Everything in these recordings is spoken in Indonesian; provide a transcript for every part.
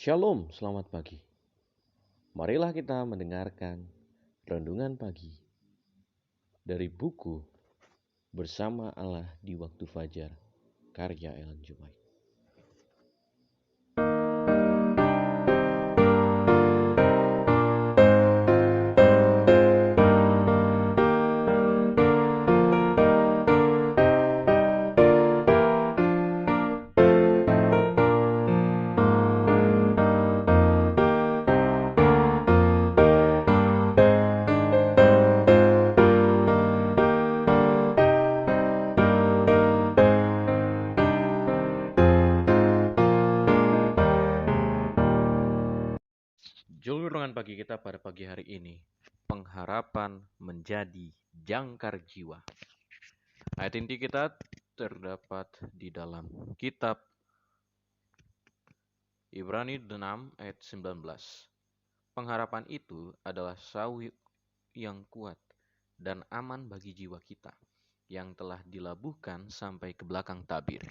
Shalom, selamat pagi. Marilah kita mendengarkan renungan pagi dari buku Bersama Allah di Waktu Fajar, karya Ellen G. White. Judul renungan pagi kita pada pagi hari ini, pengharapan menjadi jangkar jiwa. Ayat inti kita terdapat di dalam kitab Ibrani 6 ayat 19. Pengharapan itu adalah sauh yang kuat dan aman bagi jiwa kita yang telah dilabuhkan sampai ke belakang tabir.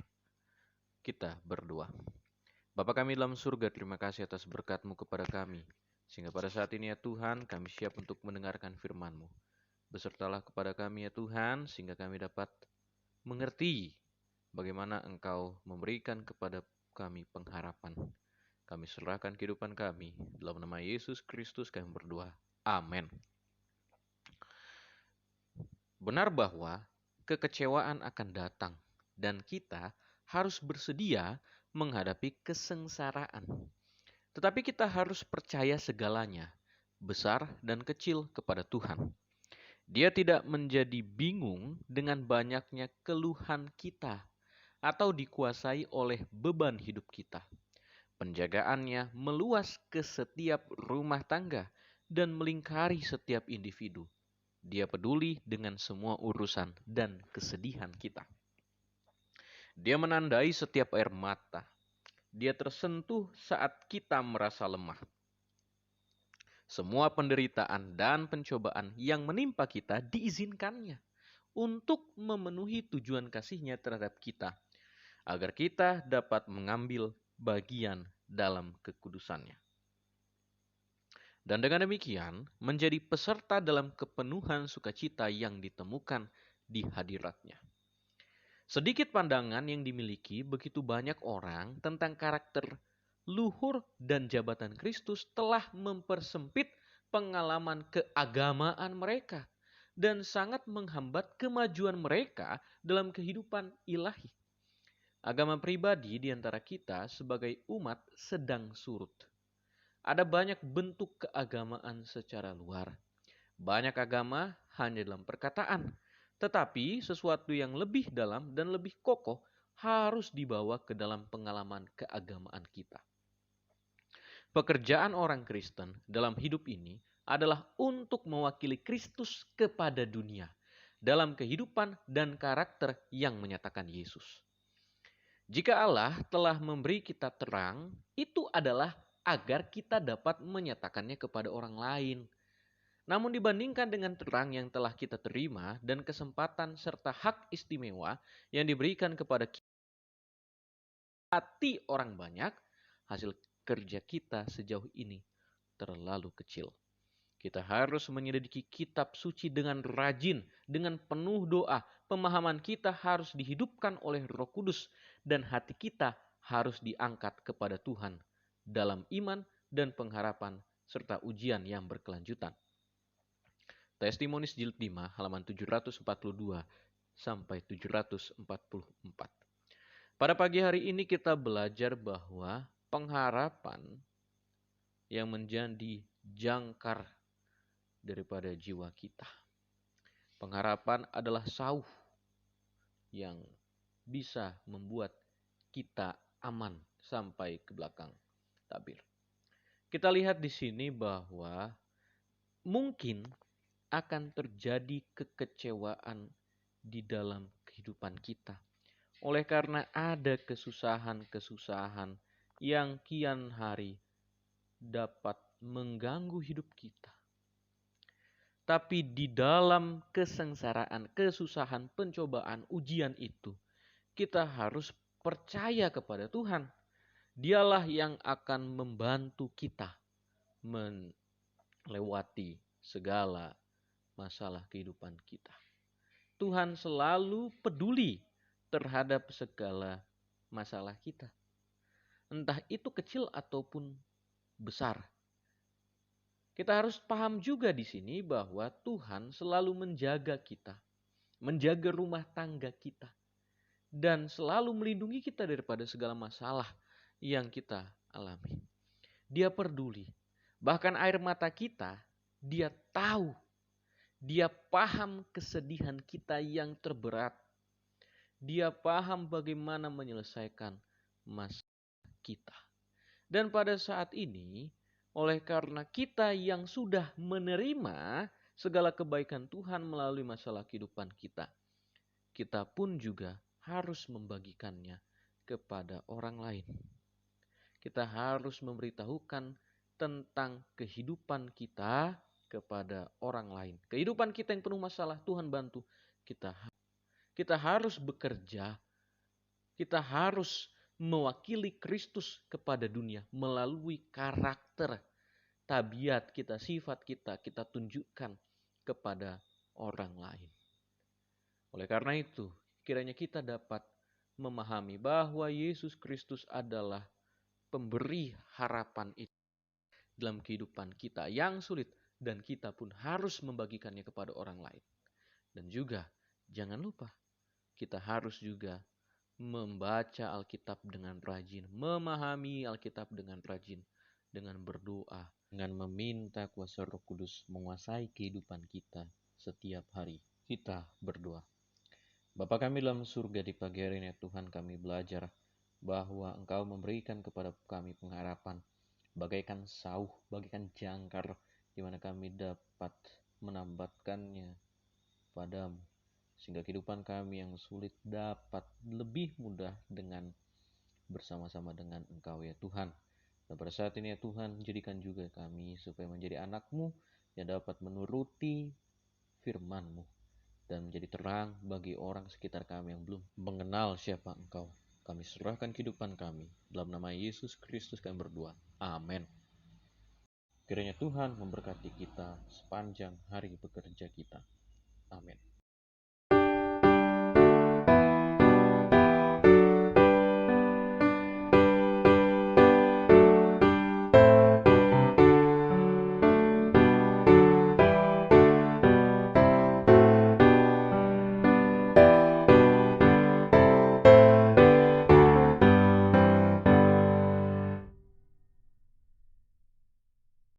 Kita berdoa. Bapa kami dalam surga, terima kasih atas berkat-Mu kepada kami. Sehingga pada saat ini ya Tuhan, kami siap untuk mendengarkan firman-Mu. Besertalah kepada kami ya Tuhan, sehingga kami dapat mengerti bagaimana Engkau memberikan kepada kami pengharapan. Kami serahkan kehidupan kami. Dalam nama Yesus Kristus kami berdoa. Amin. Benar bahwa kekecewaan akan datang dan kita harus bersedia menghadapi kesengsaraan. Tetapi kita harus percaya segalanya, besar dan kecil, kepada Tuhan. Dia tidak menjadi bingung dengan banyaknya keluhan kita atau dikuasai oleh beban hidup kita. Penjagaannya meluas ke setiap rumah tangga dan melingkari setiap individu. Dia peduli dengan semua urusan dan kesedihan kita. Dia menandai setiap air mata. Dia tersentuh saat kita merasa lemah. Semua penderitaan dan pencobaan yang menimpa kita diizinkannya untuk memenuhi tujuan kasih-Nya terhadap kita, agar kita dapat mengambil bagian dalam kekudusan-Nya. Dan dengan demikian, menjadi peserta dalam kepenuhan sukacita yang ditemukan di hadirat-Nya. Sedikit pandangan yang dimiliki begitu banyak orang tentang karakter luhur dan jabatan Kristus telah mempersempit pengalaman keagamaan mereka dan sangat menghambat kemajuan mereka dalam kehidupan ilahi. Agama pribadi di antara kita sebagai umat sedang surut. Ada banyak bentuk keagamaan secara luar. Banyak agama hanya dalam perkataan, tetapi sesuatu yang lebih dalam dan lebih kokoh harus dibawa ke dalam pengalaman keagamaan kita. Pekerjaan orang Kristen dalam hidup ini adalah untuk mewakili Kristus kepada dunia dalam kehidupan dan karakter yang menyatakan Yesus. Jika Allah telah memberi kita terang, itu adalah agar kita dapat menyatakannya kepada orang lain. Namun dibandingkan dengan terang yang telah kita terima dan kesempatan serta hak istimewa yang diberikan kepada kita, hati orang banyak, hasil kerja kita sejauh ini terlalu kecil. Kita harus menyelidiki kitab suci dengan rajin, dengan penuh doa. Pemahaman kita harus dihidupkan oleh Roh Kudus dan hati kita harus diangkat kepada Tuhan dalam iman dan pengharapan serta ujian yang berkelanjutan. Testimonis jilid 5 halaman 742 sampai 744. Pada pagi hari ini kita belajar bahwa pengharapan yang menjadi jangkar daripada jiwa kita. Pengharapan adalah sauh yang bisa membuat kita aman sampai ke belakang tabir. Kita lihat di sini bahwa mungkin akan terjadi kekecewaan di dalam kehidupan kita. Oleh karena ada kesusahan-kesusahan yang kian hari dapat mengganggu hidup kita. Tapi di dalam kesengsaraan, kesusahan, pencobaan, ujian itu, kita harus percaya kepada Tuhan. Dialah yang akan membantu kita melewati segala masalah kehidupan kita. Tuhan selalu peduli terhadap segala masalah kita. Entah itu kecil ataupun besar. Kita harus paham juga di sini bahwa Tuhan selalu menjaga kita, menjaga rumah tangga kita, dan selalu melindungi kita daripada segala masalah yang kita alami. Dia peduli. Bahkan air mata kita, dia tahu. Dia paham kesedihan kita yang terberat. Dia paham bagaimana menyelesaikan masalah kita. Dan pada saat ini, oleh karena kita yang sudah menerima segala kebaikan Tuhan melalui masalah kehidupan kita, kita pun juga harus membagikannya kepada orang lain. Kita harus memberitahukan tentang kehidupan kita kepada orang lain. Kehidupan kita yang penuh masalah, Tuhan bantu kita. Kita harus bekerja. Kita harus mewakili Kristus kepada dunia melalui karakter, tabiat kita, sifat kita tunjukkan kepada orang lain. Oleh karena itu, kiranya kita dapat memahami bahwa Yesus Kristus adalah pemberi harapan itu dalam kehidupan kita yang sulit, dan kita pun harus membagikannya kepada orang lain. Dan juga jangan lupa, kita harus juga membaca Alkitab dengan rajin, memahami Alkitab dengan rajin, dengan berdoa, dengan meminta kuasa Roh Kudus menguasai kehidupan kita setiap hari. Kita berdoa. Bapa kami dalam surga, di pagi hari ini Tuhan, kami belajar bahwa Engkau memberikan kepada kami pengharapan bagaikan sauh, bagaikan jangkar, di mana kami dapat menambatkannya padamu, sehingga kehidupan kami yang sulit dapat lebih mudah dengan bersama-sama dengan Engkau ya Tuhan. Dan pada saat ini ya Tuhan, jadikan juga kami supaya menjadi anak-Mu yang dapat menuruti firman-Mu dan menjadi terang bagi orang sekitar kami yang belum mengenal siapa Engkau. Kami serahkan kehidupan kami. Dalam nama Yesus Kristus kami berdoa. Amin. Kiranya Tuhan memberkati kita sepanjang hari bekerja kita. Amin.